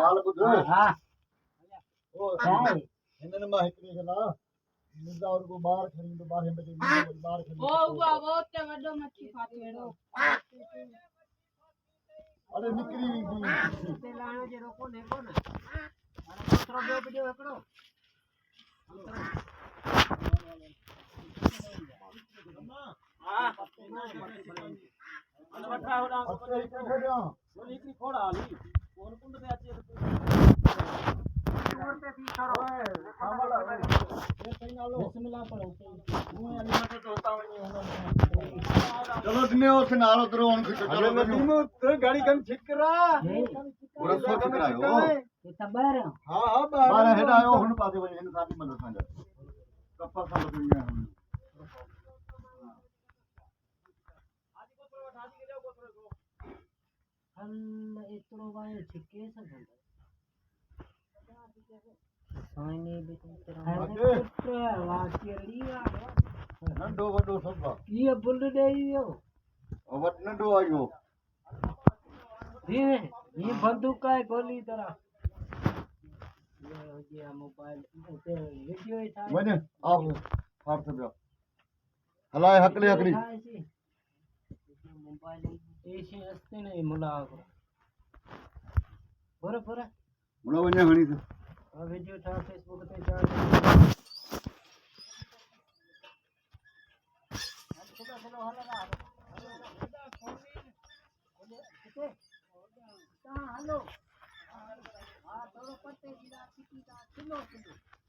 माल बुध हां ओ काय हिनन मां हिकड़ी गला मुद्दा और को बाहर खरीद बाहर हिंद के बाहर खरीद ओ वो ते वडो मच्छी फातेड़ो अरे निकरी दी ते लाणो जे रोको ने को ना अरे दूसरो बे वीडियो एकड़ो हां अन वठा होडा अच्छा इके खड़ियो बोली की खोड़ा आली कोन कुंड से आचे और पे थी करो सामला ये सही नालो बिस्मिल्लाह पढ़ो तू अली मत तो होता वनी चलो दिने उस नाल उधर उन चलो नदीमो ते गाड़ी कन ठीक करा पूरा सो ठीक करायो ये तबर हां हां बाहर हेड आयो हुन पासे वनी इन साथी मदद सांजा कप्पा सा दुनिया हम हम इतरो वायो छिके सब साइने भी तेरा पुत्र वाचरिया नंडो वडो सब ये बुल देइयो ओ वट नंडो आयो ये बंदूक का गोली तरह ये मोबाइल ते वीडियो ही था वने आओ फाड़ सब हलाए हकली हकली मोबाइल एसी हस्ते नहीं मुला पूरा पूरा मुला वने हणी से वीडियो था फेसबुक पे चार चलो हला हेलो हां थोड़ो पत्ते गिरा चिकी का किलो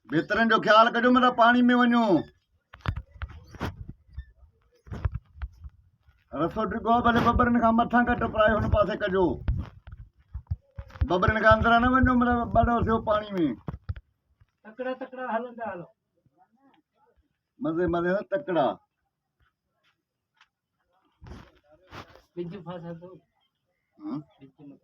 बेहतरन जो ख्याल कजो मेरा पानी में वनो रसो डिगो भले बबरन का मथा का टपराए हुन पासे कजो बबरन का अंदर न वनो मेरा बड़ो से पानी में तकड़ा तकड़ा हलंदा हलो मजे मजे से तकड़ा बिजू फासा दो हां बिजू मत